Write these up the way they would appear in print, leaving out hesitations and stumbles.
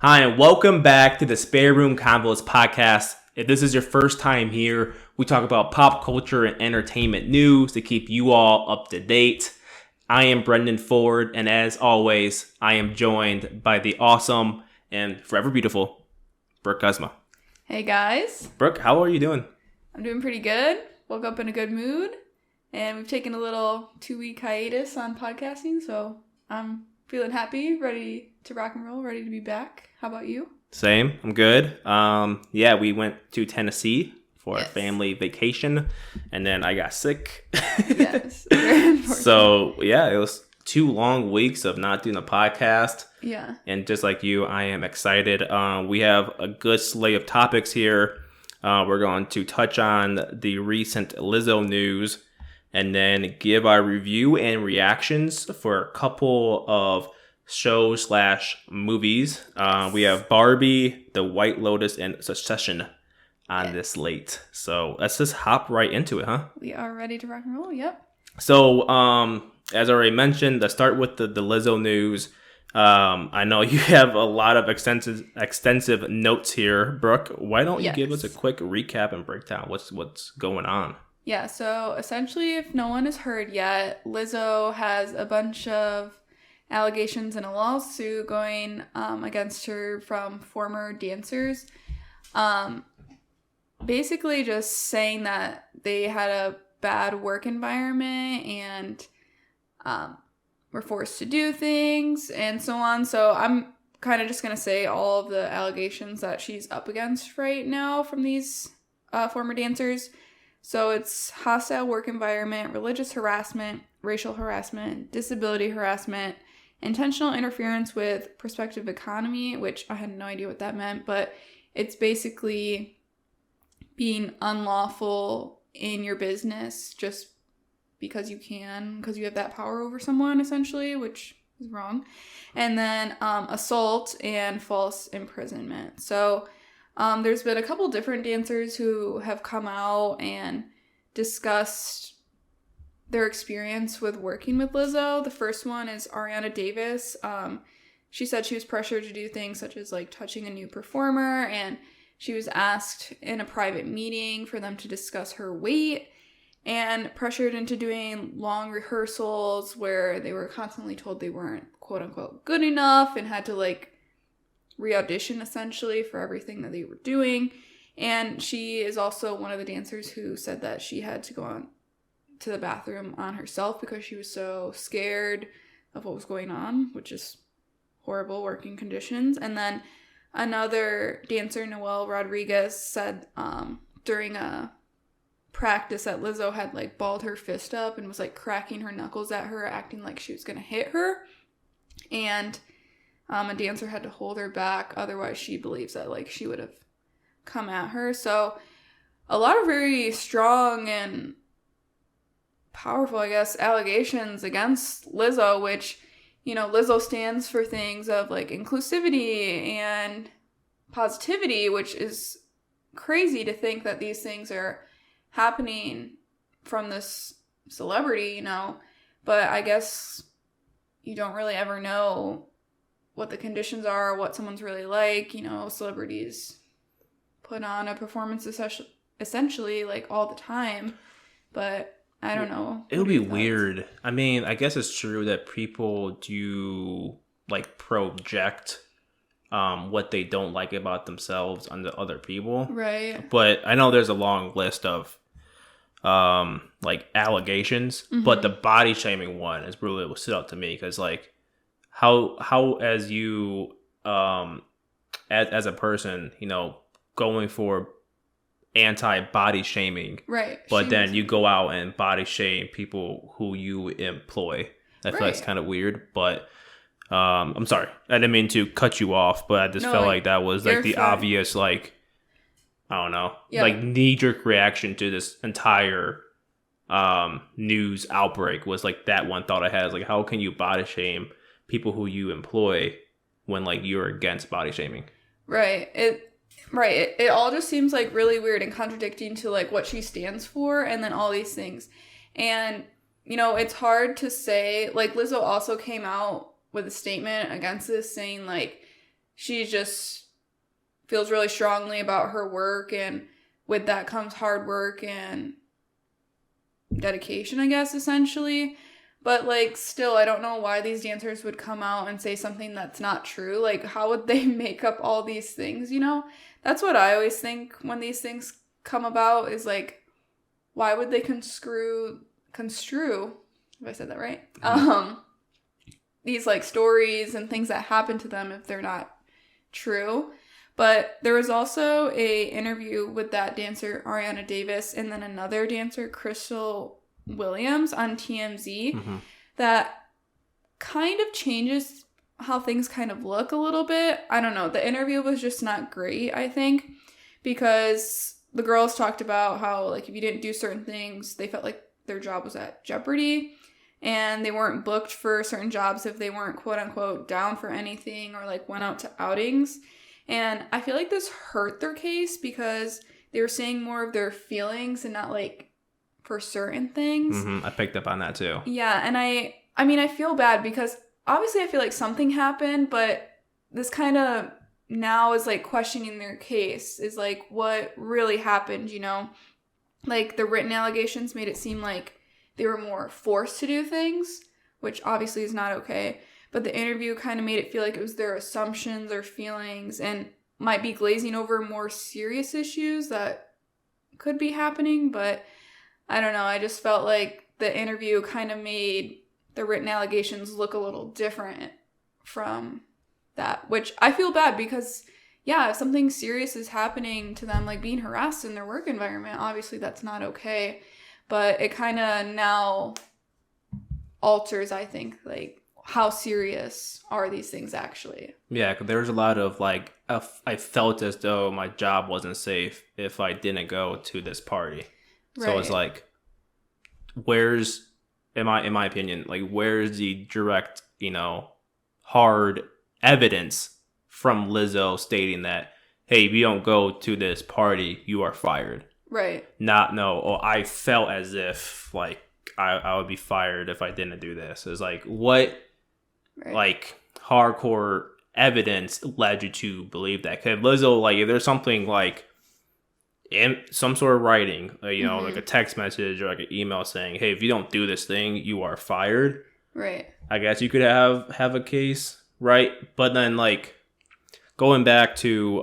Hi, and welcome back to the Spare Room Convos Podcast. If this is your first time here, we talk about pop culture and entertainment news to keep you all up to date. I am Brendan Ford, and as always, I am joined by the awesome and forever beautiful Brooke Cosma. Hey guys. Brooke, how are you doing? I'm doing pretty good. Woke up in a good mood, and we've taken a little 2-week hiatus on podcasting, so I'm feeling happy, ready to rock and roll, ready to be back. How about you? Same. I'm good. We went to Tennessee for a family vacation, and then I got sick. Yes. Very important. So, it was 2 long weeks of not doing a podcast. Yeah. And just like you, I am excited. We have a good slate of topics here. We're going to touch on the recent Lizzo news and then give our review and reactions for a couple of shows/movies. We have Barbie, The White Lotus, and Succession on this slate. So let's just hop right into it, huh? We are ready to rock and roll, yep. So, as I already mentioned, let's start with the Lizzo news. I know you have a lot of extensive notes here, Brooke. Why don't you give us a quick recap and breakdown what's going on? Yeah, so essentially, if no one has heard yet, Lizzo has a bunch of allegations in a lawsuit going against her from former dancers. Basically just saying that they had a bad work environment and were forced to do things and so on. So I'm kind of just going to say all of the allegations that she's up against right now from these former dancers. So it's hostile work environment, religious harassment, racial harassment, disability harassment, intentional interference with prospective economy, which I had no idea what that meant, but it's basically being unlawful in your business just because you have that power over someone, essentially, which is wrong. And then assault and false imprisonment. So there's been a couple different dancers who have come out and discussed their experience with working with Lizzo. The first one is Ariana Davis. She said she was pressured to do things such as like touching a new performer, and she was asked in a private meeting for them to discuss her weight and pressured into doing long rehearsals where they were constantly told they weren't quote unquote good enough and had to like re-audition essentially for everything that they were doing. And she is also one of the dancers who said that she had to go on to the bathroom on herself because she was so scared of what was going on, which is horrible working conditions. And then another dancer, Noelle Rodriguez, said during a practice that Lizzo had like balled her fist up and was like cracking her knuckles at her, acting like she was gonna hit her. And a dancer had to hold her back, otherwise she believes that like she would have come at her. So a lot of very strong and powerful, I guess, allegations against Lizzo, which, you know, Lizzo stands for things of like inclusivity and positivity, which is crazy to think that these things are happening from this celebrity, you know, but I guess you don't really ever know what the conditions are, what someone's really like. You know, celebrities put on a performance essentially like all the time, but I don't know. It would be weird. I mean, I guess it's true that people do like project what they don't like about themselves onto other people. Right. But I know there's a long list of like allegations, but the body shaming one is really what stood out to me, because like how as you as a person, you know, going for anti-body shaming, right, but then you go out and body shame people who you employ. I feel like it's kind of weird, but I'm sorry, I didn't mean to cut you off, but I just felt like that was like the obvious, like, I don't know, like knee-jerk reaction to this entire news outbreak was like that one thought I had is like, how can you body shame people who you employ when like you're against body shaming? Right. It all just seems like really weird and contradicting to like what she stands for and then all these things. And, you know, it's hard to say, like Lizzo also came out with a statement against this saying like she just feels really strongly about her work, and with that comes hard work and dedication, I guess, essentially. But, like, still, I don't know why these dancers would come out and say something that's not true. Like, how would they make up all these things, you know? That's what I always think when these things come about is, like, why would they construe, if I said that right, these, like, stories and things that happen to them if they're not true? But there was also a interview with that dancer, Ariana Davis, and then another dancer, Crystal Williams, on TMZ, that kind of changes how things kind of look a little bit. I don't know. The interview was just not great, I think, because the girls talked about how, like, if you didn't do certain things, they felt like their job was at jeopardy, and they weren't booked for certain jobs if they weren't, quote unquote, down for anything or, like, went out to outings. And I feel like this hurt their case because they were saying more of their feelings and not, like, for certain things. I picked up on that too. Yeah, and I mean, I feel bad because obviously I feel like something happened, but this kind of now is, like, questioning their case, is, like, what really happened, you know? Like, the written allegations made it seem like they were more forced to do things, which obviously is not okay. But the interview kind of made it feel like it was their assumptions or feelings and might be glazing over more serious issues that could be happening. But I don't know. I just felt like the interview kind of made the written allegations look a little different from that, which I feel bad because, yeah, if something serious is happening to them, like being harassed in their work environment, obviously that's not okay. But it kind of now alters, I think, like, how serious are these things actually? Yeah, because there's a lot of, like, I felt as though my job wasn't safe if I didn't go to this party. Right. So it's like, where's, in my opinion, like, where's the direct, you know, hard evidence from Lizzo stating that, hey, if you don't go to this party, you are fired. Right. I felt as if, like, I would be fired if I didn't do this. It's like, what... Right. Like, hardcore evidence led you to believe that? Because Lizzo, like, if there's something, like, in some sort of writing, you know, like a text message or, like, an email saying, hey, if you don't do this thing, you are fired. Right. I guess you could have a case, right? But then, like, going back to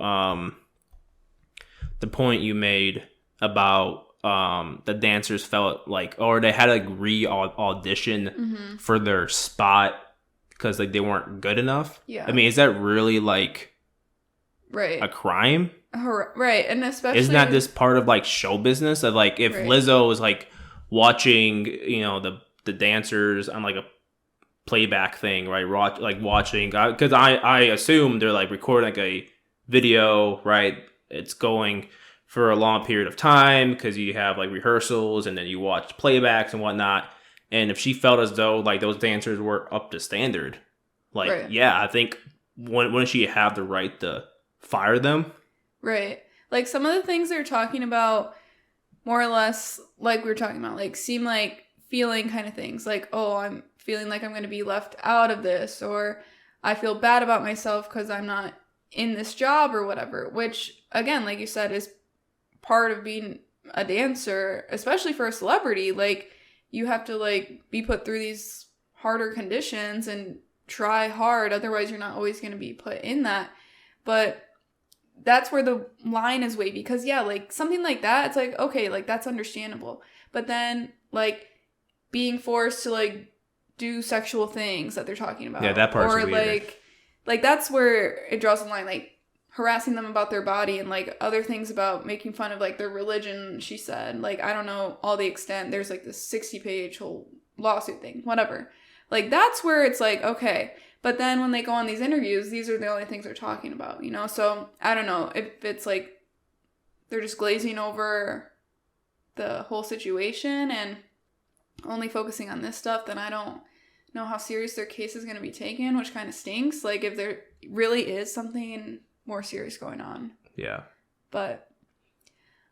the point you made about the dancers felt like, or they had to, like, re-audition for their spot because, like, they weren't good enough. Yeah. I mean, is that really, like, right, a crime? Right. And especially... Isn't that this part of, like, show business? That, like, if Lizzo was, like, watching, you know, the dancers on, like, a playback thing, right? Watching... Because I assume they're, like, recording, like, a video, right? It's going for a long period of time because you have, like, rehearsals and then you watch playbacks and whatnot. And if she felt as though, like, those dancers were up to standard, like, yeah, I think wouldn't she have the right to fire them? Right. Like, some of the things they're talking about, more or less, like we were talking about, like, seem like feeling kind of things. Like, oh, I'm feeling like I'm going to be left out of this, or I feel bad about myself because I'm not in this job or whatever, which, again, like you said, is part of being a dancer, especially for a celebrity. Like, you have to, like, be put through these harder conditions and try hard. Otherwise, you're not always going to be put in that. But that's where the line is wavy. Because, yeah, like, something like that, it's like, okay, like, that's understandable. But then, like, being forced to, like, do sexual things that they're talking about. Yeah, that part's or, weird. Like, that's where it draws the line. Like, harassing them about their body and, like, other things about making fun of, like, their religion, she said. Like, I don't know all the extent. There's, like, this 60-page whole lawsuit thing. Whatever. Like, that's where it's like, okay. But then when they go on these interviews, these are the only things they're talking about, you know? So, I don't know. If it's, like, they're just glazing over the whole situation and only focusing on this stuff, then I don't know how serious their case is going to be taken, which kind of stinks. Like, if there really is something more serious going on. Yeah. But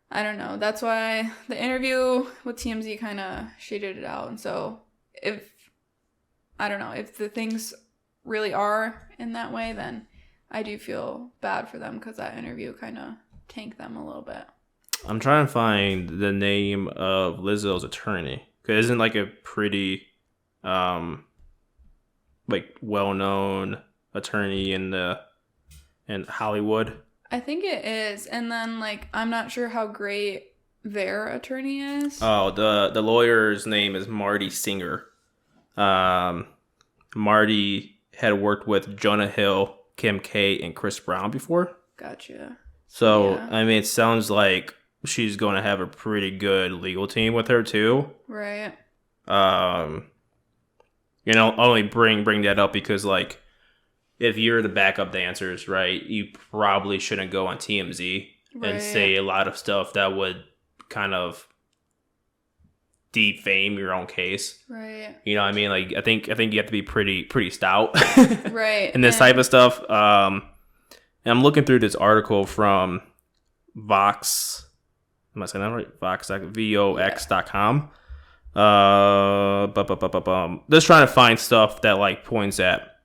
I don't know. That's why the interview with TMZ kind of shaded it out. And so if the things really are in that way, then I do feel bad for them because that interview kind of tanked them a little bit. I'm trying to find the name of Lizzo's attorney. Because isn't like a pretty like well-known attorney in Hollywood? I think it is. And then like I'm not sure how great their attorney is. Oh, the lawyer's name is Marty Singer. Marty had worked with Jonah Hill, Kim K, and Chris Brown before. Gotcha. So, yeah. I mean, it sounds like she's going to have a pretty good legal team with her too. Right. You know, only bring that up because like if you're the backup dancers, right, you probably shouldn't go on TMZ and say a lot of stuff that would kind of defame your own case. Right. You know what I mean? Like I think you have to be pretty stout. Right. And this type of stuff. And I'm looking through this article from Vox. Am I saying that right? Vox, Vox.com. Just trying to find stuff that like points at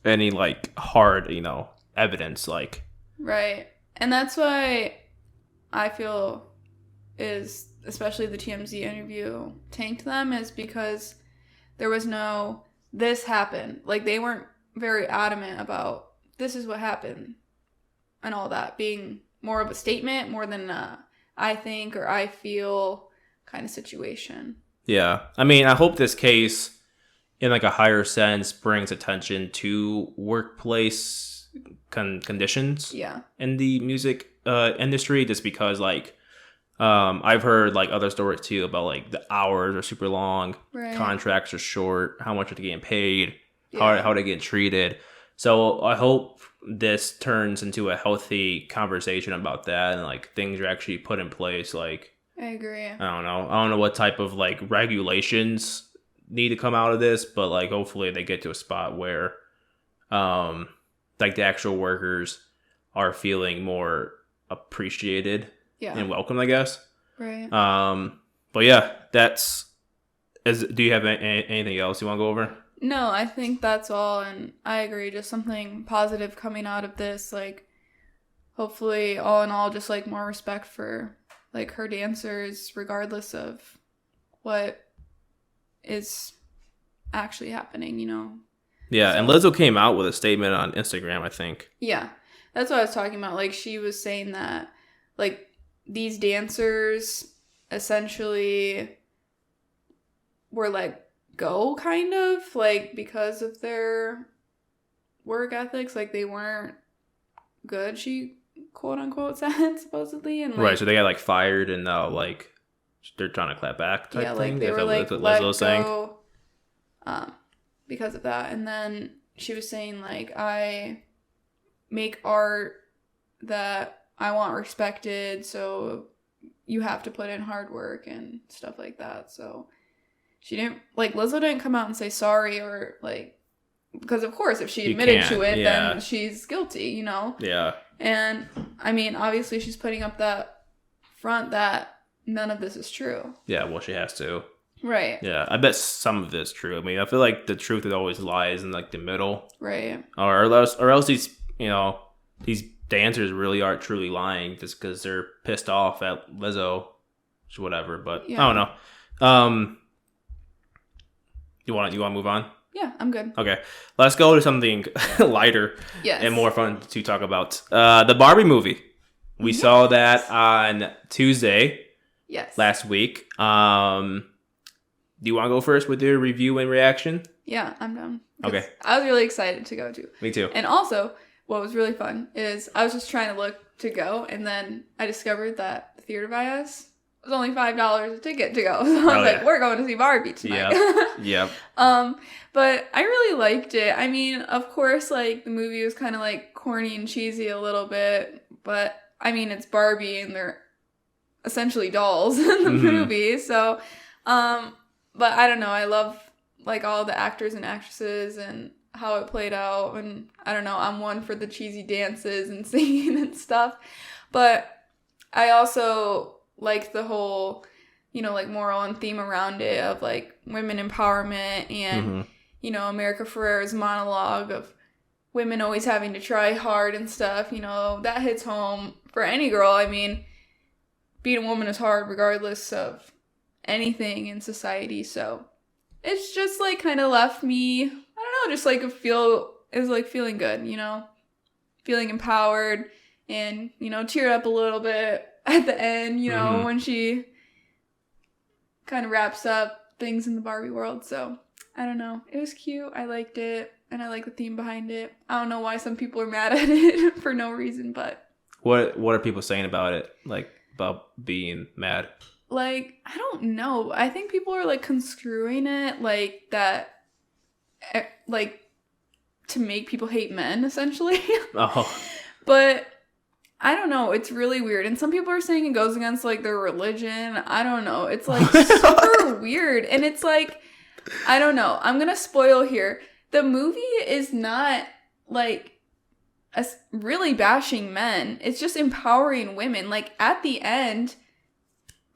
any like hard, you know, evidence like. Right. And that's why I feel is especially the TMZ interview tanked them is because there was no this happened. Like they weren't very adamant about this is what happened and all that being more of a statement more than I think or I feel kind of situation. Yeah. I mean, I hope this case in like a higher sense brings attention to workplace conditions in the music industry just because like I've heard like other stories too about like the hours are super long, contracts are short, how much are they getting paid, how they get treated. So I hope this turns into a healthy conversation about that and like things are actually put in place. Like I agree. I don't know what type of like regulations need to come out of this, but like hopefully they get to a spot where like the actual workers are feeling more appreciated and welcome, I guess. Right. But yeah, do you have anything else you want to go over? No, I think that's all, and I agree. Just something positive coming out of this, like hopefully, all in all, just like more respect for like her dancers, regardless of what is actually happening. You know. Yeah, so, and Lizzo came out with a statement on Instagram, I think. Yeah, that's what I was talking about. Like she was saying that, like these dancers essentially were like. Go kind of like because of their work ethics, like they weren't good, she quote unquote said supposedly, and like, right, so they got like fired and now like they're trying to clap back type thing. Like they were like let go because of that. And then she was saying like I make art that I want respected, so you have to put in hard work and stuff like that. So she didn't, like, Lizzo didn't come out and say sorry or, like, because, of course, if she admitted to it, then she's guilty, you know? Yeah. And, I mean, obviously she's putting up that front that none of this is true. Yeah, well, she has to. Right. Yeah, I bet some of it's true. I mean, I feel like the truth always lies in, like, the middle. Right. Or else these, you know, these dancers really aren't truly lying just because they're pissed off at Lizzo, whatever, but I don't know. You want to move on? Yeah, I'm good. Okay, let's go to something lighter and more fun to talk about. The Barbie movie. We saw that on Tuesday. Yes. Last week. Do you want to go first with your review and reaction? Yeah, I'm down. Okay. I was really excited to go too. Me too. And also, what was really fun is I was just trying to look to go, and then I discovered that the theater by us was only $5 a ticket to go. So I was like, we're going to see Barbie tonight. Yep. But I really liked it. I mean, of course, like, the movie was kind of, like, corny and cheesy a little bit. But, I mean, it's Barbie, and they're essentially dolls in the movie. So, but I don't know. I love, like, all the actors and actresses and how it played out. And, I don't know. I'm one for the cheesy dances and singing and stuff. But I also like the whole, you know, like moral and theme around it of like women empowerment and, you know, America Ferrera's monologue of women always having to try hard and stuff, you know, that hits home for any girl. I mean, being a woman is hard regardless of anything in society. So it's just like kind of left me, I don't know, just like feeling good, you know, feeling empowered and, you know, cheered up a little bit at the end, you know, when she kind of wraps up things in the Barbie world. So I don't know. It was cute. I liked it. And I like the theme behind it. I don't know why some people are mad at it for no reason, but... What are people saying about it? Like, about being mad? Like, I don't know. I think people are, like, construing it like that... Like, to make people hate men, essentially. Oh. But... I don't know. It's really weird. And some people are saying it goes against, like, their religion. I don't know. It's, like, super weird. And it's, like... I don't know. I'm gonna spoil here. The movie is not, like, really bashing men. It's just empowering women. Like, at the end,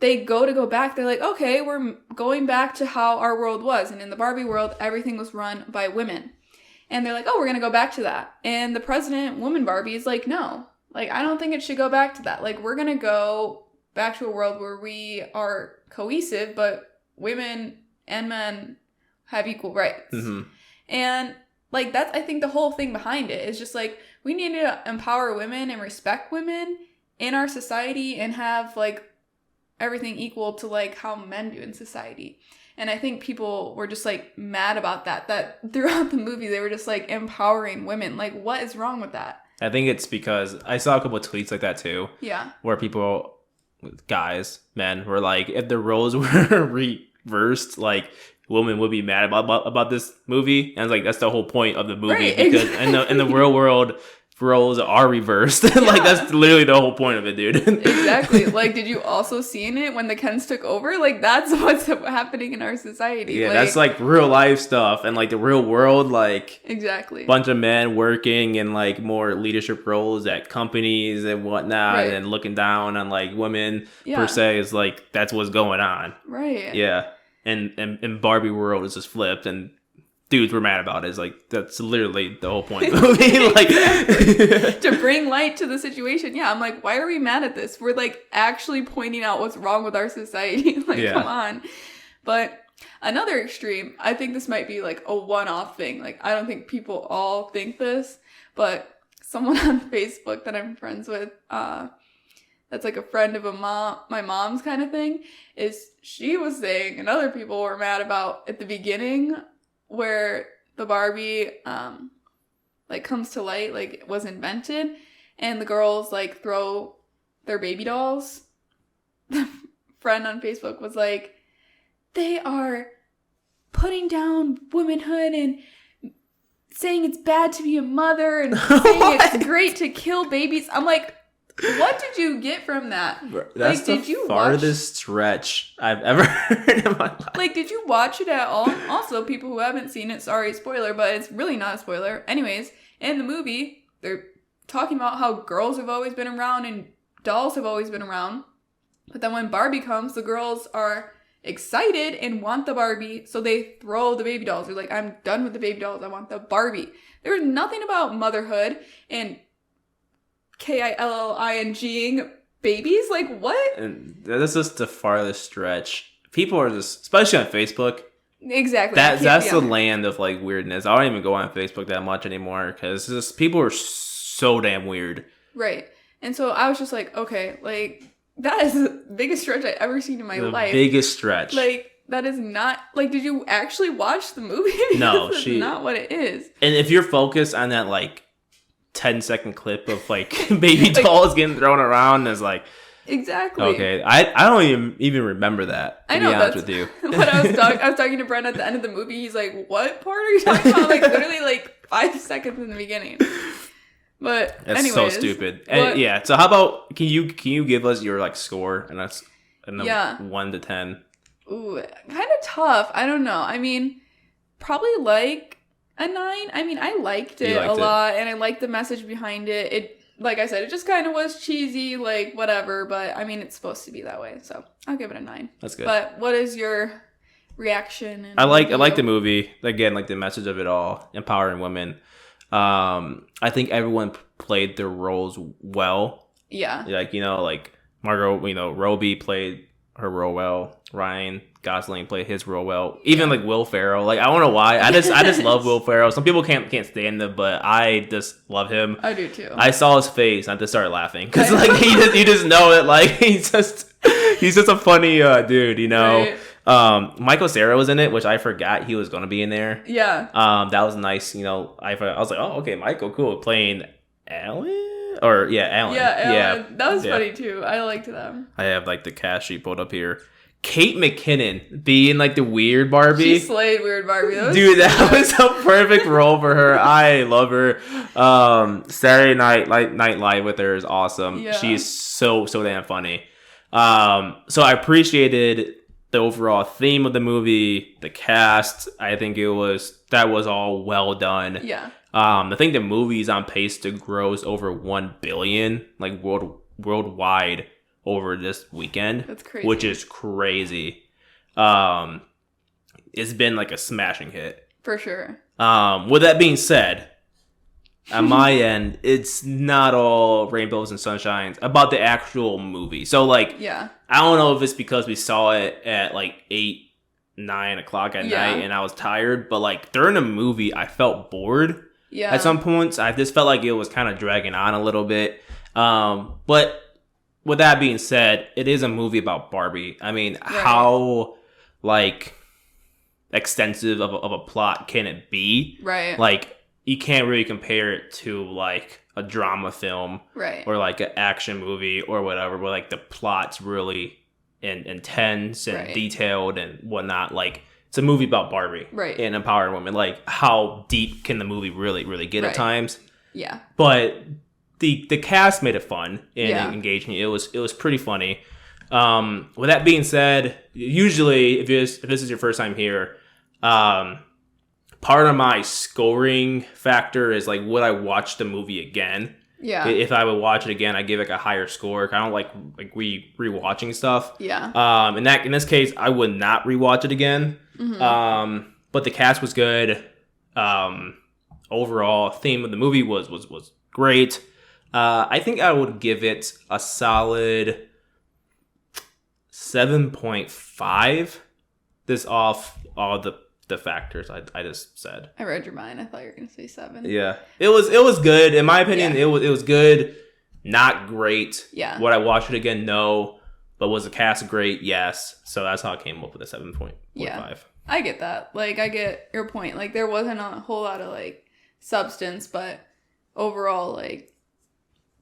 they go back. They're like, okay, we're going back to how our world was. And in the Barbie world, everything was run by women. And they're like, oh, we're going to go back to that. And the president, woman Barbie, is like, no. Like, I don't think it should go back to that. Like, we're going to go back to a world where we are cohesive, but women and men have equal rights. Mm-hmm. And, like, that's, I think, the whole thing behind it is just, like, we need to empower women and respect women in our society and have, like, everything equal to, like, how men do in society. And I think people were just, like, mad about that throughout the movie, they were just, like, empowering women. Like, what is wrong with that? I think it's because I saw a couple of tweets like that, too. Yeah. Where people, guys, men, were like, if the roles were reversed, like... women would be mad about this movie, and it's like that's the whole point of the movie, right, because exactly. in the real world roles are reversed. Yeah. Like that's literally the whole point of it, dude. Exactly. Like, did you also see in it when the Kens took over? Like that's what's happening in our society. Yeah, like, that's like real life stuff and like the real world, like exactly bunch of men working in like more leadership roles at companies and whatnot, right. And looking down on like women per se is like that's what's going on. Right. Yeah. And Barbie world is just flipped, and dudes were mad about it. It's like that's literally the whole point of the movie. Like to bring light to the situation. Yeah, I'm like, why are we mad at this? We're like actually pointing out what's wrong with our society. Like, come on. But another extreme, I think this might be like a one-off thing. Like, I don't think people all think this, but someone on Facebook that I'm friends with, that's like a friend of my mom's kind of thing, is she was saying, and other people were mad about at the beginning where the Barbie like comes to light, like it was invented, and the girls like throw their baby dolls. The friend on Facebook was like, they are putting down womanhood and saying it's bad to be a mother and saying it's great to kill babies. I'm like, what did you get from that? That's like, did you farthest stretch I've ever heard in my life. Like, did you watch it at all? Also, people who haven't seen it, sorry, spoiler, but it's really not a spoiler. Anyways, in the movie, they're talking about how girls have always been around and dolls have always been around. But then when Barbie comes, the girls are excited and want the Barbie, so they throw the baby dolls. They're like, I'm done with the baby dolls. I want the Barbie. There's nothing about motherhood and killing babies. Like, what? And that's just the farthest stretch. People are just, especially on Facebook. Exactly. That's the land of like weirdness. I don't even go on Facebook that much anymore because just people are so damn weird. Right. And so I was just like, okay, like that is the biggest stretch I've ever seen in my life. Biggest stretch. Like, that is not, like, did you actually watch the movie? No, that's not what it is. And if you're focused on that, like, 10-second clip of, like, baby dolls getting thrown around, it's like... Exactly. Okay, I don't even remember that, to be honest with you. What I was talking to Brent at the end of the movie, he's like, what part are you talking about? Like, literally, like, 5 seconds in the beginning. But that's anyways, so stupid. And yeah, so how about can you give us your like score and that's 1 to 10? Ooh, kind of tough. I don't know. I mean, probably like a 9. I mean, I liked it a lot and I liked the message behind it. It, like I said, it just kind of was cheesy, like whatever, but I mean, it's supposed to be that way. So I'll give it a 9. That's good. But what is your reaction? I like the movie. Again, like the message of it all, empowering women. I think everyone played their roles well. Yeah. Like, like Margot, Robbie played her role well. Ryan Gosling played his role well. Even like Will Ferrell. Like, I don't know why. I just love Will Ferrell. Some people can't stand him, but I just love him. I do too. I saw his face and I just started laughing because like you just know it. Like he's just a funny dude, Right. Michael Cera was in it, which I forgot he was gonna be in there. Yeah. That was nice. I was like, oh, okay, Michael, cool, playing Alan. Alan. Yeah, Alan. Yeah. That was funny too. I liked them. I have like the cast sheet pulled up here. Kate McKinnon being like the weird Barbie. She slayed weird Barbie. That was a perfect role for her. I love her. Saturday Night Live with her is awesome. Yeah. She's so damn funny. So I appreciated the overall theme of the movie, the cast. I think that was all well done. Yeah. I think the movie's on pace to gross over 1 billion like worldwide over this weekend. That's crazy. Which is crazy. It's been like a smashing hit. For sure. With that being said, on my end, it's not all rainbows and sunshines about the actual movie. So like, yeah, I don't know if it's because we saw it at like 8, 9 o'clock at night and I was tired, but like during the movie, I felt bored. Yeah. At some points, I just felt like it was kind of dragging on a little bit. But with that being said, it is a movie about Barbie. I mean, how like extensive of a plot can it be? Right. Like, you can't really compare it to like a drama film, right, or like an action movie or whatever, where like the plot's really intense and detailed and whatnot. Like, it's a movie about Barbie, right, and empowering women. Like, how deep can the movie really get at times? Yeah, but the cast made it fun and engaging. It was pretty funny. With that being said, usually if this is your first time here, part of my scoring factor is like, would I watch the movie again? Yeah. If I would watch it again, I give it a higher score. I don't like rewatching stuff. Yeah. In this case, I would not rewatch it again. Mm-hmm. But the cast was good. Overall theme of the movie was great. I think I would give it a solid 7.5. This off all the factors I just said. I read your mind. I thought you were going to say 7. Yeah. It was good. In my opinion, it was good. Not great. Yeah. Would I watch it again? No. But was the cast great? Yes. So that's how I came up with a 7.5. Yeah. I get that. Like, I get your point. Like, there wasn't a whole lot of, like, substance, but overall, like,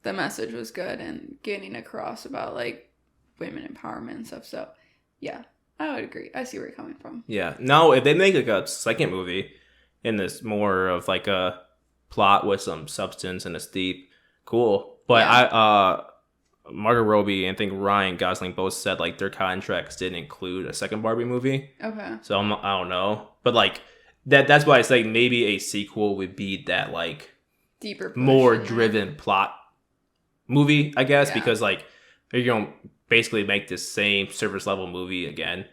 the message was good and getting across about, like, women empowerment and stuff. So, yeah. I would agree. I see where you're coming from. Yeah. No, if they make like a second movie in this more of like a plot with some substance and it's deep, cool. But Margot Robbie and I think Ryan Gosling both said like their contracts didn't include a second Barbie movie. Okay. So I don't know. But like that's why it's like maybe a sequel would be that like deeper, more driven plot movie, I guess, because like you're going to basically make this same surface level movie again.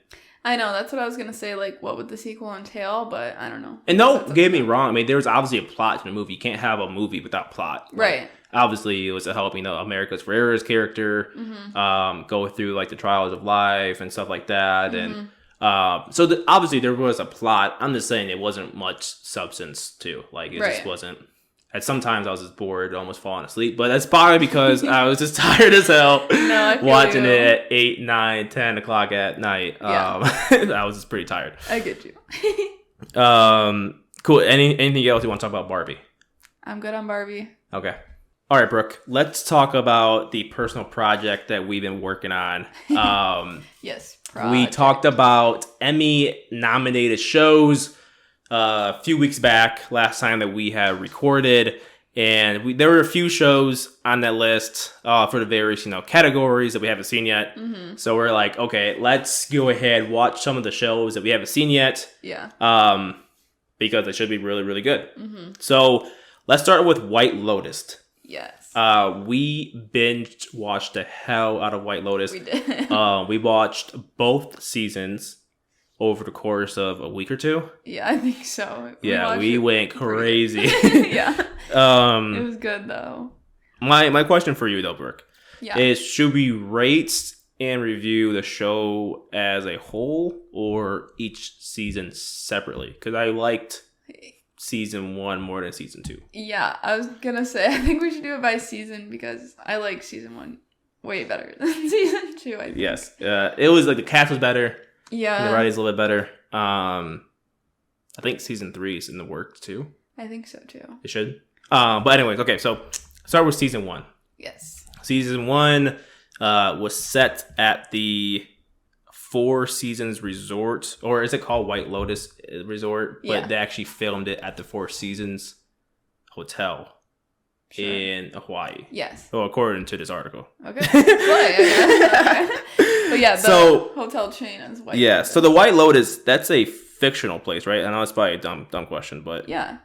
I know, that's what I was going to say, like, what would the sequel entail, but I don't know. And don't get me wrong, I mean, there's obviously a plot to the movie. You can't have a movie without plot. Right. Like, obviously, it was to help, America's Ferrera's character go through, like, the trials of life and stuff like that. And so obviously there was a plot. I'm just saying it wasn't much substance, too. Like, it just wasn't. And sometimes I was just bored, almost falling asleep. But that's probably because I was just tired as hell watching it at 8, 9, 10 o'clock at night. I was just pretty tired. I get you. Cool. Anything else you want to talk about Barbie? I'm good on Barbie. Okay. All right, Brooke. Let's talk about the personal project that we've been working on. Yes. We talked about Emmy-nominated shows a few weeks back, last time that we had recorded, and there were a few shows on that list for the various categories that we haven't seen yet. So we're like, okay, let's go ahead, watch some of the shows that we haven't seen yet, because they should be really, really good. So let's start with White Lotus. Yes. We binge watched the hell out of White Lotus. We did. We watched both seasons. over the course of a week or two. Yeah, I think so. We went crazy. Yeah. It was good though. My question for you though, Brooke, is should we rate and review the show as a whole or each season separately? Because I liked season 1 more than season 2. Yeah, I was gonna say I think we should do it by season because I like season 1 way better than season 2. I think. Yes, it was like the cast was better. Yeah, the writing's a little bit better. I think season 3 is in the works too. I think so too. It should. But anyways, okay, so start with season 1. Yes. Season 1 was set at the Four Seasons Resort, or is it called White Lotus Resort? But they actually filmed it at the Four Seasons Hotel in Hawaii. Yes. Well, according to this article. Okay. But yeah, the hotel chain is White Lotus. So the White Lotus, that's a fictional place, right? I know it's probably a dumb question, but... Yeah,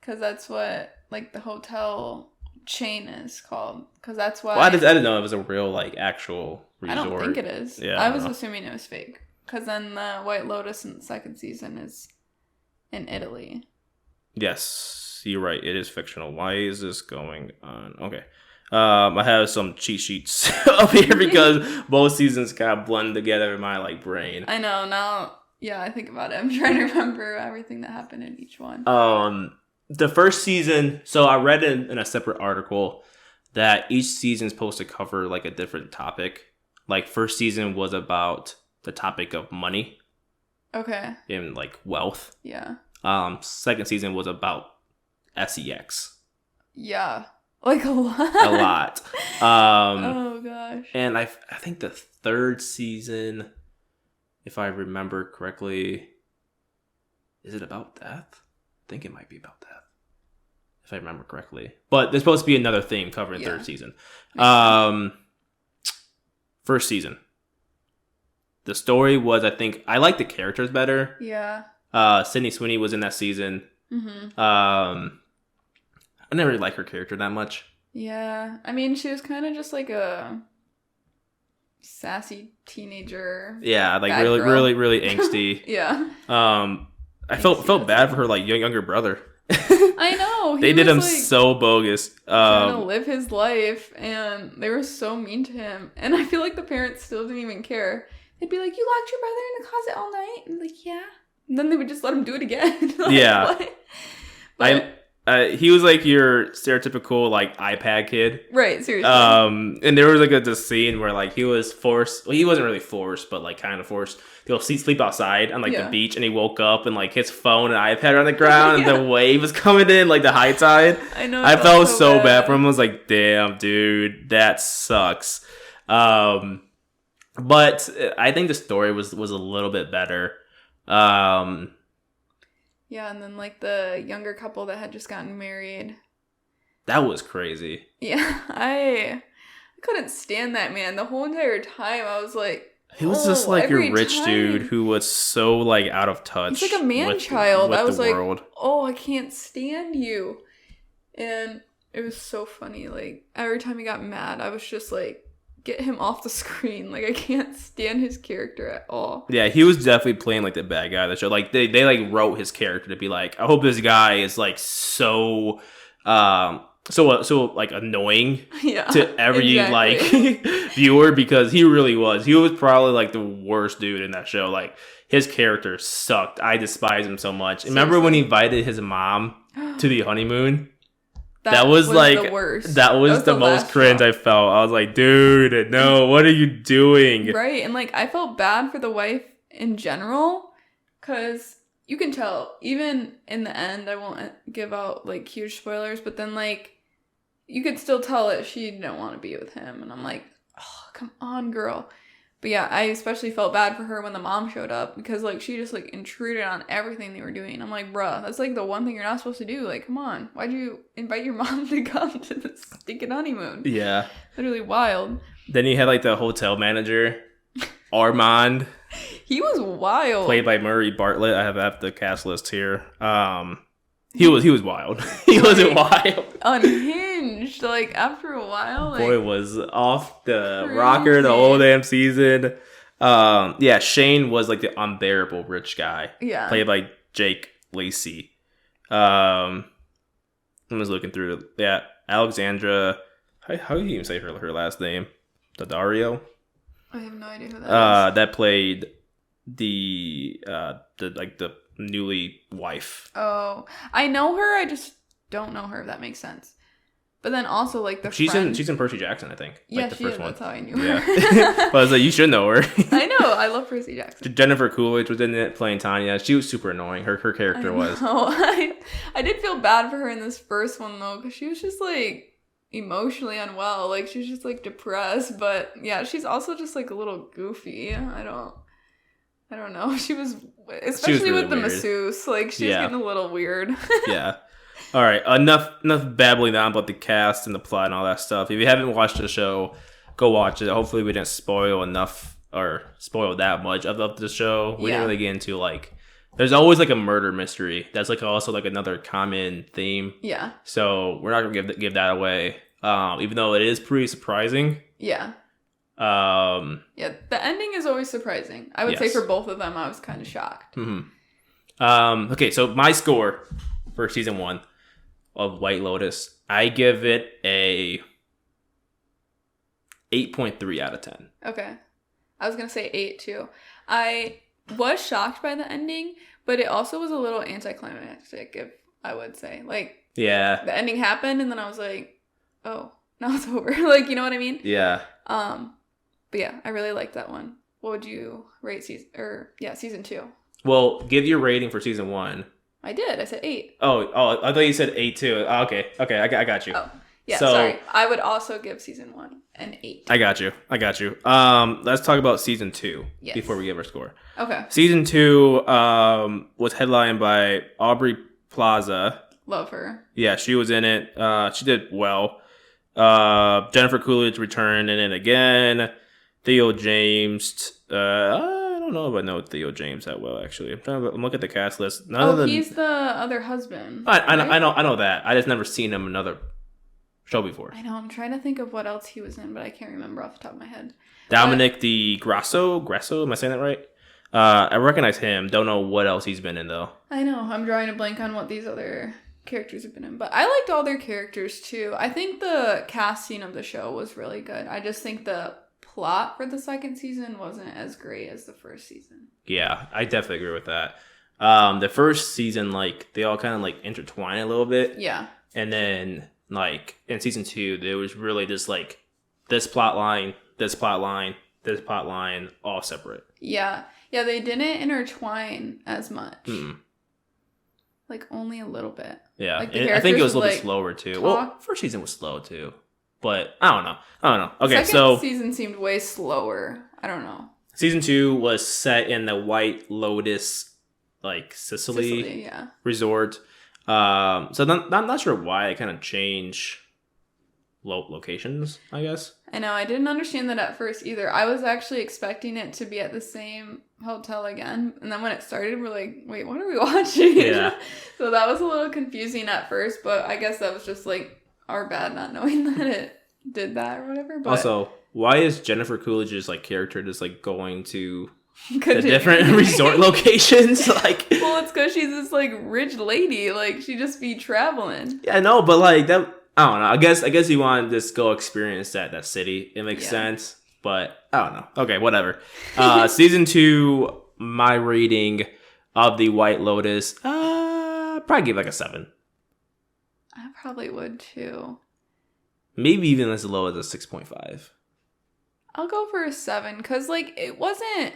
because that's what, like, the hotel chain is called. Because that's why... Well, I didn't know it was a real, like, actual resort. I don't think it is. Yeah, I was assuming it was fake. Because then the White Lotus in the second season is in Italy. Yes, you're right. It is fictional. Why is this going on? Okay. I have some cheat sheets up here because both seasons kind of blend together in my like brain. I know now. Yeah, I think about it. I'm trying to remember everything that happened in each one. The first season. So I read in a separate article that each season's supposed to cover like a different topic. Like first season was about the topic of money. Okay. And like wealth. Yeah. Second season was about sex. Yeah. Like a lot. A lot. Oh gosh. And I think the third season, if I remember correctly, is it about death? I think it might be about death, if I remember correctly. But there's supposed to be another theme covering third season. First season. The story was, I think, I like the characters better. Yeah. Sydney Sweeney was in that season. Mm-hmm. I never really liked her character that much. Yeah. I mean, she was kind of just like a sassy teenager. Yeah, like really angsty. Yeah. I felt bad for her like younger brother. I know. They did him like, so bogus. Trying to live his life, and they were so mean to him. And I feel like the parents still didn't even care. They'd be like, "You locked your brother in the closet all night?" And like, "Yeah." And then they would just let him do it again. Like, yeah. He was like your stereotypical like iPad kid. Right, seriously. And there was like this scene where like he was forced, well he wasn't really forced, but like kind of forced to go sleep outside on like the beach, and he woke up and like his phone and iPad are on the ground and the wave was coming in, like the high tide. I know. I felt so bad for him. I was like, damn dude, that sucks. But I think the story was a little bit better. Yeah, and then, like, the younger couple that had just gotten married. That was crazy. Yeah, I couldn't stand that man. The whole entire time, I was like... He was just, like, your rich dude who was so, like, out of touch. He's like a man-child. I was like, world. Oh, I can't stand you. And it was so funny. Like, every time he got mad, I was just like... Get him off the screen. Like, I can't stand his character at all. Yeah, he was definitely playing like the bad guy of the show. Like they like wrote his character to be like, I hope this guy is like so like annoying to every like viewer, because he really was. He was probably like the worst dude in that show. Like his character sucked. I despise him so much. Seriously. Remember when he invited his mom to the honeymoon? That was like the worst. That was the most cringe I felt. I was like, dude, no, what are you doing? Right. And like I felt bad for the wife in general, because you can tell even in the end, I won't give out like huge spoilers, but then like you could still tell that she didn't want to be with him. And I'm like, oh, come on, girl. But yeah, I especially felt bad for her when the mom showed up, because like she just like intruded on everything they were doing. I'm like, bruh, that's like the one thing you're not supposed to do. Like, come on, why'd you invite your mom to come to this stinking honeymoon? Yeah, literally wild. Then you had like the hotel manager, Armand. He was wild. Played by Murray Bartlett. I have the cast list here. He was wild. He wasn't wild. Unhinged. Like after a while, like, boy was off the rocker the whole damn season. Yeah, Shane was like the unbearable rich guy. Yeah. Played by Jake Lacey. I was looking through. Yeah, Alexandra. How do you even say her last name? Daddario. I have no idea who that is. That played the newly wife. Oh, I know her. I just don't know her. If that makes sense. But then also like she's in Percy Jackson, I think. Yeah, the she first is. one. That's how I knew her. Yeah. But I was like, you should know her. I know. I love Percy Jackson. Jennifer Coolidge was in it playing Tanya. She was super annoying. Her character was. I did feel bad for her in this first one though, because she was just like emotionally unwell. Like she was just like depressed. But yeah, she's also just like a little goofy. I don't know. She was especially really with the masseuse. Like she was getting a little weird. Yeah. All right, enough babbling on about the cast and the plot and all that stuff. If you haven't watched the show, go watch it. Hopefully we didn't spoil enough or spoil that much of the show. We didn't really get into like, there's always like a murder mystery. That's like also like another common theme. Yeah. So we're not gonna give that away, even though it is pretty surprising. Yeah. Yeah, the ending is always surprising. I would say for both of them, I was kind of shocked. Mm-hmm. Okay, so my score for season 1 of White Lotus, I give it a 8.3 out of 10. Okay. I was going to say 8 too. I was shocked by the ending, but it also was a little anticlimactic, if I would say. Like, yeah, the ending happened and then I was like, oh, now it's over. Like, you know what I mean? Yeah. But yeah, I really liked that one. What would you rate season 2? Well, give your rating for season 1. I did. I said 8. Oh, I thought you said 8 too. Oh, okay, I got you. Oh, yeah. So, sorry. I would also give season 1 an 8. I got you. Let's talk about season 2 before we give our score. Okay. Season 2 was headlined by Aubrey Plaza. Love her. Yeah, she was in it. She did well. Jennifer Coolidge returned in it again. Theo James. I don't know if I know Theo James that well, actually. I'm looking at the cast list. He's the other husband. I know that. I just never seen him in another show before. I know. I'm trying to think of what else he was in, but I can't remember off the top of my head. Dominic de Grasso. Am I saying that right? I recognize him. Don't know what else he's been in, though. I know. I'm drawing a blank on what these other characters have been in. But I liked all their characters, too. I think the casting of the show was really good. I just think the plot for the second season wasn't as great as the first season. Yeah, I definitely agree with that. The first season, like, they all kind of, like, intertwine a little bit. Yeah. And then, like, in season 2, there was really just, like, this plot line, all separate. Yeah. Yeah, they didn't intertwine as much. Mm-mm. Like, only a little bit. Yeah. Like, I think it was a little bit slower, too. Well, first season was slow, too. But I don't know. Okay, second season seemed way slower. I don't know. Season 2 was set in the White Lotus, like, Sicily resort. So I'm not sure why I kind of change locations, I guess. I know. I didn't understand that at first either. I was actually expecting it to be at the same hotel again. And then when it started, we're like, wait, what are we watching? Yeah. So that was a little confusing at first, but I guess that was just, like, our bad not knowing that it did that or whatever. But also, why is Jennifer Coolidge's like character just like going to the different resort locations? Like, well, it's because she's this like rich lady. Like, she just be traveling. Yeah, I know, but like that, I don't know. I guess you want to just go experience that city. It makes sense, but I don't know. Okay, whatever. Season 2, my rating of the White Lotus, probably give like a 7. I probably would too. Maybe even as low as a 6.5. I'll go for a 7 because, like, it wasn't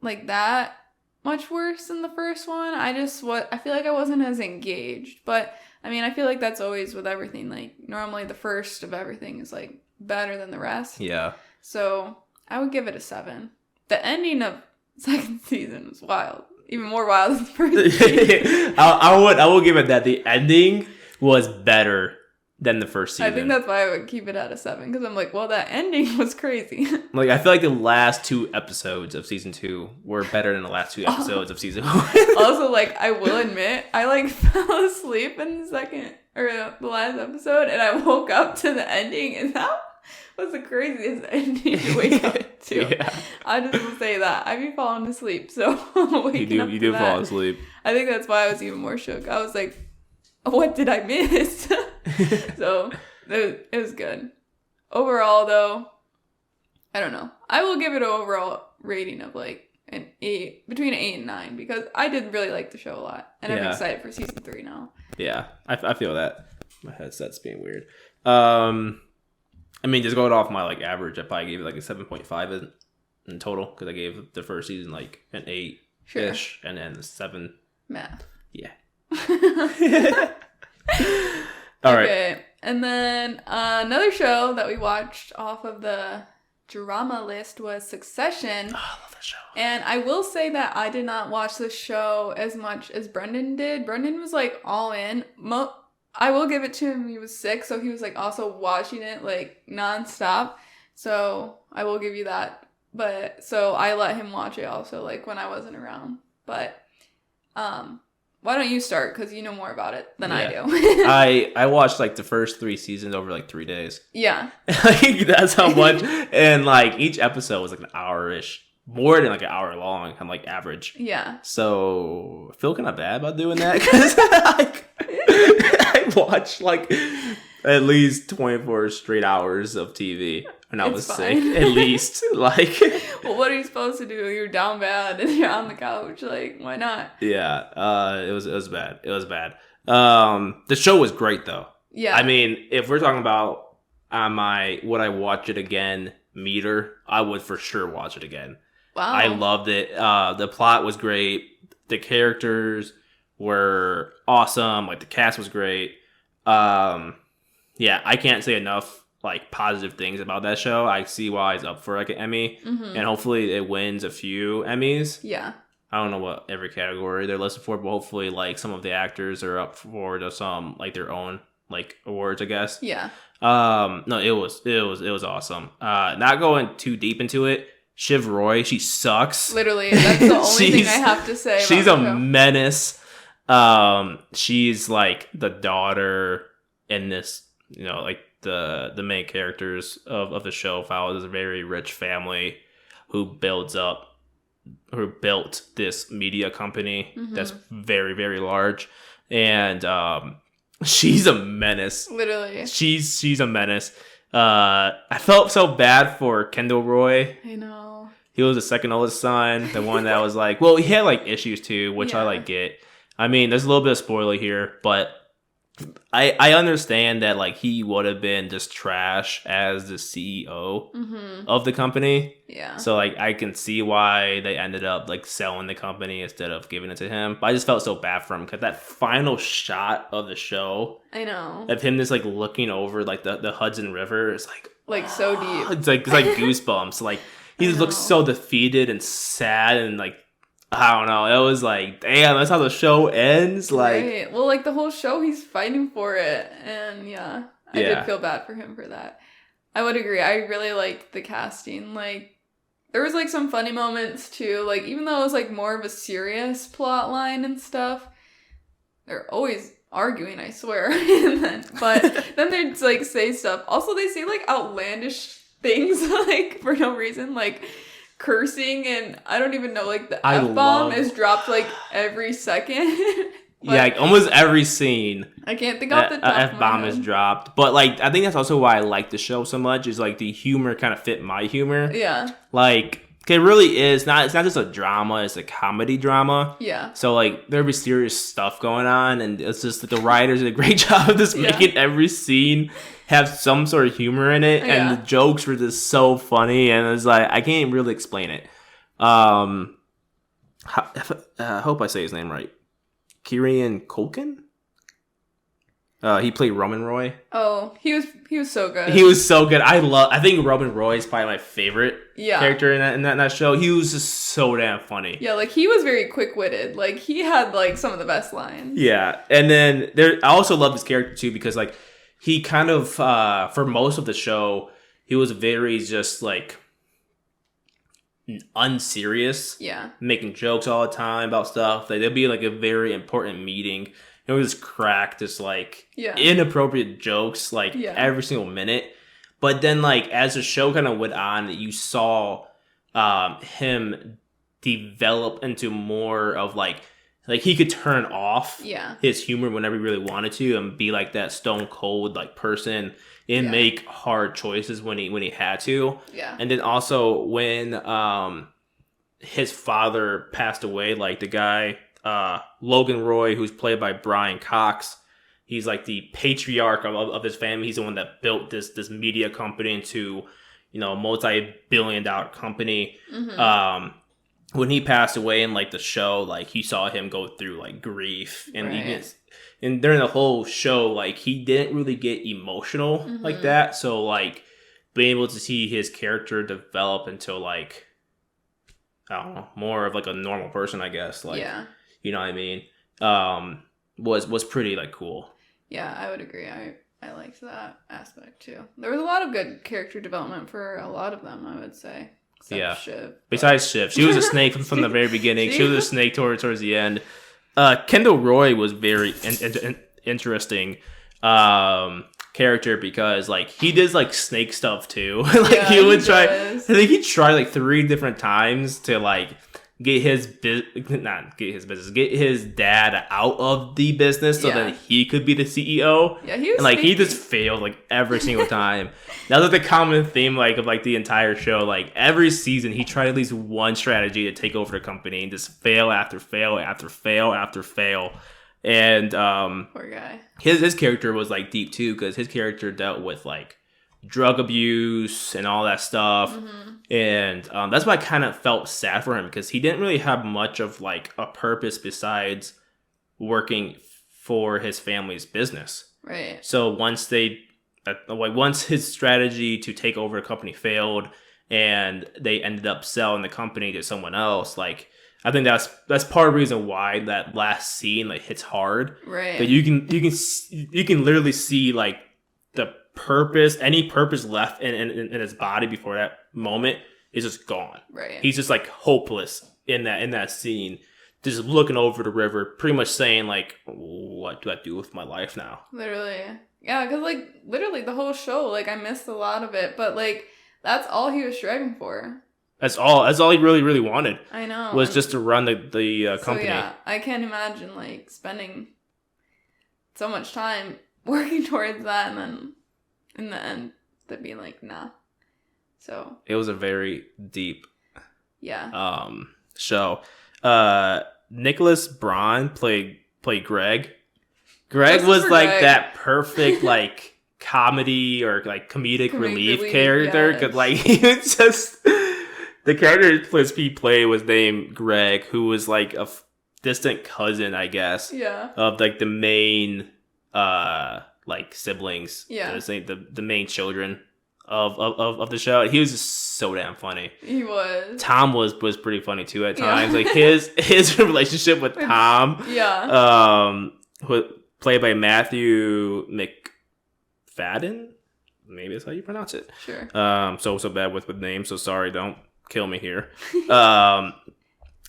like that much worse than the first one. I feel like I wasn't as engaged. But I mean, I feel like that's always with everything. Like, normally the first of everything is like better than the rest. Yeah. So I would give it a 7. The ending of second season was wild. Even more wild than the first season. I would give it that. The ending was better than the first season. I think that's why I would keep it at a 7, because I'm like, well, that ending was crazy. Like, I feel like the last 2 episodes of season 2 were better than the last 2 episodes of season 1. Also, like, I will admit, I like fell asleep in the last episode, and I woke up to the ending, and that was the craziest ending to wake up to. Yeah. I just will say that. I'd be falling asleep, so you do fall asleep. I think that's why I was even more shook. I was like, what did I miss? So it was good. Overall, though, I don't know. I will give it an overall rating of like an 8, between an 8 and 9, because I did really like the show a lot, and I'm excited for season 3 now. Yeah, I feel that. My headset's being weird. I mean, just going off my like average, I probably gave it like a 7.5 in total, because I gave the first season like an 8-ish, and then 7. Math. Yeah. All right. Okay, and then another show that we watched off of the drama list was Succession. Oh, I love that show. And I will say that I did not watch the show as much as Brendyn did. Brendyn was like all in. I will give it to him. He was sick, so he was like also watching it like nonstop. So I will give you that. But so I let him watch it also like when I wasn't around. But why don't you start? Because you know more about it than I do. I watched like the first 3 seasons over like 3 days. Yeah. Like, that's how much. And like each episode was like an hour-ish. More than like an hour long. I'm like average. Yeah. So I feel kind of bad about doing that. Because I watched like at least 24 straight hours of TV. And I was sick. At least. Like. Well, what are you supposed to do? You're down bad and you're on the couch. Like, why not? Yeah. It was bad. It was bad. The show was great though. Yeah. I mean, if we're talking about would I watch it again meter, I would for sure watch it again. Wow. I loved it. The plot was great. The characters were awesome. Like the cast was great. Yeah, I can't say enough like positive things about that show. I see why it's up for like an Emmy, and hopefully it wins a few Emmys. Yeah. I don't know what every category they're listed for, but hopefully like some of the actors are up for some like their own like awards, I guess. Yeah. No, it was awesome. Not going too deep into it. Shiv Roy, she sucks. Literally, that's the only thing I have to say. She's a menace. She's like the daughter in this, you know, like the main characters of the show follows a very rich family who built this media company that's very, very large. And she's a menace. Literally. She's a menace. I felt so bad for Kendall Roy. I know. He was the second oldest son, the one that was like, well, he had like issues too, which I like get. I mean, there's a little bit of spoiler here, but I understand that like he would have been just trash as the CEO of the company. Yeah. So like I can see why they ended up like selling the company instead of giving it to him. But I just felt so bad for him because that final shot of the show, I know, of him just like looking over like the Hudson River, is like so deep. It's like goosebumps. Like he just looks so defeated and sad and like. I don't know. It was like, damn, that's how the show ends. Like, right. Well, like the whole show, he's fighting for it, and I did feel bad for him for that. I would agree. I really liked the casting. Like, there was like some funny moments too. Like, even though it was like more of a serious plot line and stuff, they're always arguing. I swear. But then they'd like say stuff. Also, they say like outlandish things like for no reason, like. Cursing, and I don't even know, like the F-bomb is dropped like every second. Yeah, like almost every scene. I can't think off the top of F-bomb is dropped. But like I think that's also why I like the show so much, is like the humor kind of fit my humor. Yeah. Like it really is it's not just a drama, it's a comedy drama. Yeah. So like there'll be serious stuff going on, and it's just that the writers did a great job of just making every scene have some sort of humor in it, and the jokes were just so funny, and it's like I can't really explain it. I hope I say his name right. Kieran Culkin. He played Roman Roy. Oh, he was so good. He was so good. I think Roman Roy is probably my favorite character in that show. He was just so damn funny. Yeah, like he was very quick-witted. Like he had like some of the best lines. Yeah, and then I also love his character too, because like he kind of for most of the show he was very just like unserious. Yeah, making jokes all the time about stuff. Like there'd be like a very important meeting. It was crack, just like inappropriate jokes, like every single minute. But then, like, as the show kind of went on, you saw him develop into more of, like he could turn off his humor whenever he really wanted to and be, like, that stone cold, like, person and make hard choices when he had to. Yeah. And then also when his father passed away, like, the guy, Logan Roy, who's played by Brian Cox, he's like the patriarch of his family. He's the one that built this media company into, you know, a multi-billion-dollar company. Mm-hmm. When he passed away in, like, the show, like, you saw him go through, like, grief, and and during the whole show, like, he didn't really get emotional like that. So, like, being able to see his character develop into, like, I don't know, more of, like, a normal person, I guess. Like, you know what I mean? Was pretty, like, cool. Yeah, I would agree. I liked that aspect too. There was a lot of good character development for a lot of them, I would say. Except Shiv. Besides Shiv. She was a snake from the very beginning. She was a snake towards the end. Kendall Roy was very interesting character because, like, he does, like, snake stuff too. Like, he would try. I think he tried, like, 3 different times to, like, get his dad out of the business so that he could be the CEO. Yeah, he was. And, like, he just failed, like, every single time. That was, like, the common theme, like, of, like, the entire show. Like, every season he tried at least one strategy to take over the company and just fail after fail after fail after fail. And poor guy. His character was, like, deep too, because his character dealt with, like, drug abuse and all that stuff. And that's why I kind of felt sad for him, because he didn't really have much of, like, a purpose besides working for his family's business. Right. So once his strategy to take over a company failed and they ended up selling the company to someone else, like, I think that's part of the reason why that last scene, like, hits hard. Right. But you can literally see, like, the purpose, any purpose left in his body before that moment is just gone. Right. He's just, like, hopeless in that scene, just looking over the river, pretty much saying, like, what do I do with my life now? Literally. Yeah, because, like, literally the whole show, like, I missed a lot of it, but, like, that's all he was striving for. That's all he really, really wanted. I know. Was just to run the company. So, yeah, I can't imagine, like, spending so much time working towards that and then in the end, they'd be like, nah. So it was a very deep show. Nicholas Braun played Greg. Greg was like that perfect like comedy or like comedic relief character. Cause like he was just the character he played was named Greg, who was like a distant cousin, I guess. Yeah. Of like the main like siblings. Yeah. The main children of the show. He was just so damn funny. He was. Tom was pretty funny too at times. Like his relationship with Tom. Yeah. Played by Matthew McFadden. Maybe that's how you pronounce it. Sure. So bad with names, so sorry, don't kill me here.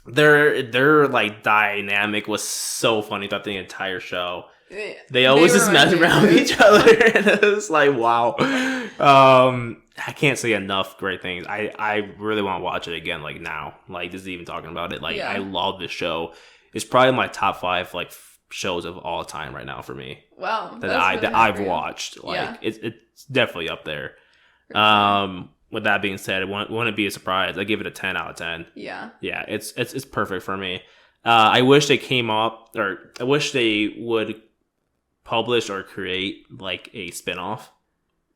Their like dynamic was so funny throughout the entire show. They always just mess around with each other, and it was like, wow. I can't say enough great things. I really want to watch it again, like now. Like just even talking about it, like I love this show. It's probably my top 5 like shows of all time right now for me. Wow, that I've watched. Like it's definitely up there. With that being said, it wouldn't be a surprise. I give it a 10 out of 10. Yeah. Yeah, it's perfect for me. I wish they came up, or I wish they would publish or create like a spinoff.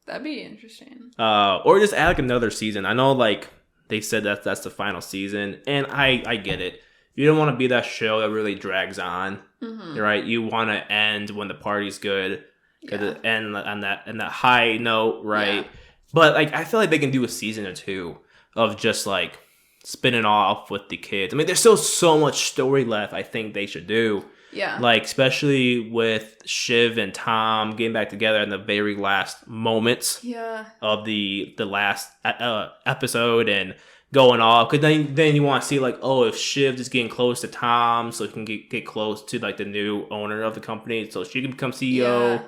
That'd be interesting. Or just add like another season. I know like they said that's the final season, and I get it. You don't want to be that show that really drags on, right? You want to end when the party's good, end on that high note, right? Yeah. But like I feel like they can do a season or 2 of just like spinning off with the kids. I mean, there's still so much story left. I think they should do. Yeah. Like, especially with Shiv and Tom getting back together in the very last moments of the last episode and going off. Because then you want to see, like, oh, if Shiv is getting close to Tom so he can get close to, like, the new owner of the company so she can become CEO. Yeah.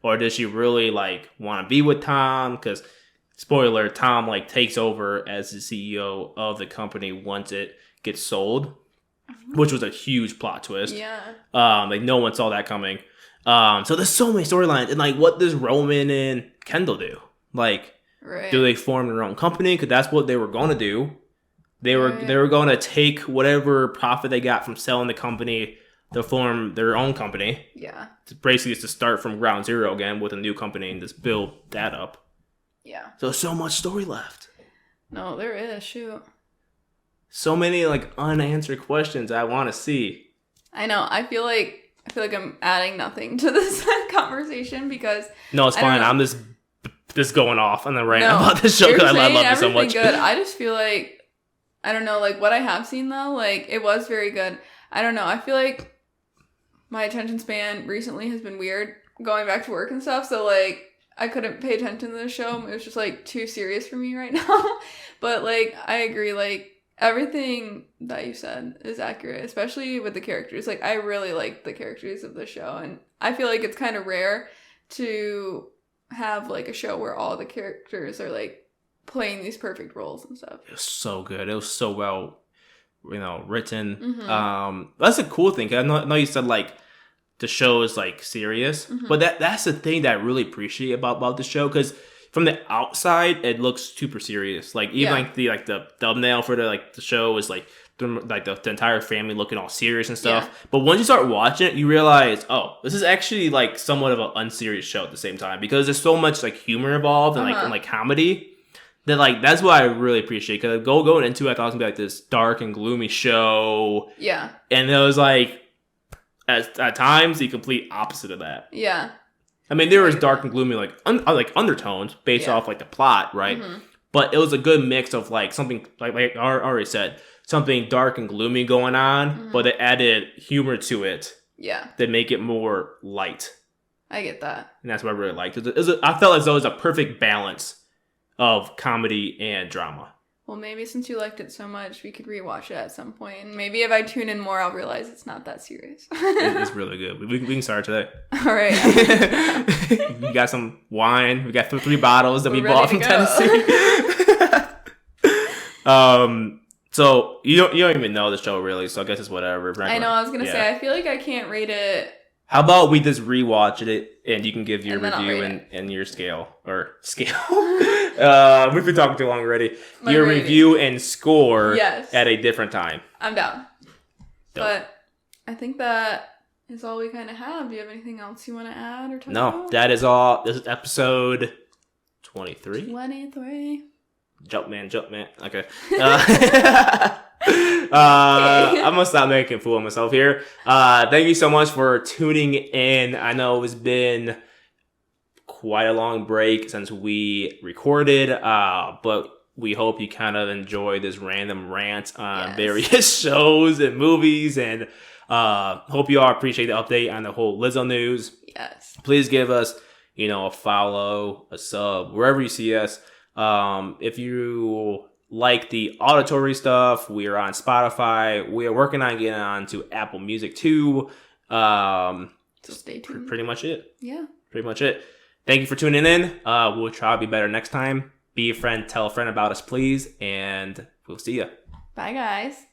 Or does she really, like, want to be with Tom? Because spoiler, Tom like takes over as the CEO of the company once it gets sold, which was a huge plot twist. Yeah. Like no one saw that coming. So there's so many storylines, and like, what does Roman and Kendall do? Like, do they form their own company? Because that's what they were going to do. They were going to take whatever profit they got from selling the company to form their own company. Yeah. Basically, it's to start from ground zero again with a new company and just build that up. Yeah. So much story left. No, there is. Shoot. So many like unanswered questions I want to see. I know. I feel like I'm adding nothing to this conversation because no, it's fine. I'm just going off on the rant about this show because I love it so much. Good. I just feel like I don't know, like what I have seen though, like it was very good. I don't know. I feel like my attention span recently has been weird going back to work and stuff. So like I couldn't pay attention to the show. It was just like too serious for me right now. But like I agree, like everything that you said is accurate, especially with the characters. Like I really like the characters of the show, and I feel like it's kind of rare to have like a show where all the characters are like playing these perfect roles and stuff. It was so good. It was so well, written. Mm-hmm. That's a cool thing. I know you said like the show is like serious, mm-hmm. but that's the thing that I really appreciate about the show, because from the outside it looks super serious. Like even like the thumbnail for the show is like the entire family looking all serious and stuff. Yeah. But once you start watching it, you realize, oh, this is actually like somewhat of an unserious show at the same time, because there's so much like humor involved and and like comedy. That like that's what I really appreciate, because going into it, I thought it was gonna be like this dark and gloomy show. Yeah. And it was like at times the complete opposite of that. Yeah. I mean, there was dark and gloomy like undertones based off like the plot, right? Mm-hmm. But it was a good mix of like something like I already said, something dark and gloomy going on, but it added humor to it. Yeah. That make it more light. I get that. And that's what I really liked. I felt as though it was a perfect balance of comedy and drama. Well, maybe since you liked it so much, we could rewatch it at some point. And maybe if I tune in more, I'll realize it's not that serious. It's really good. We can start today. All right. We got some wine. We got 3 bottles that we bought from Tennessee. So you don't even know the show really, so I guess it's whatever. I know. I was gonna say I feel like I can't rate it. How about we just rewatch it and you can give your review and your scale. We've been talking too long already. Your review and score at a different time. I'm down. Dope. But I think that is all we kind of have. Do you have anything else you want to add or talk about? No, that is all. This is episode 23. 23. Jumpman. Okay. I'm gonna stop making a fool of myself here. Thank you so much for tuning in. I know it's been quite a long break since we recorded, but we hope you kind of enjoy this random rant on various shows and movies, and hope you all appreciate the update on the whole Lizzo news. Yes. Please give us, a follow, a sub, wherever you see us. If you like the auditory stuff, we are on Spotify. We are working on getting on to Apple Music too. So stay tuned. Pretty much it. Yeah. Pretty much it. Thank you for tuning in. We'll try to be better next time. Be a friend. Tell a friend about us, please. And we'll see ya. Bye, guys.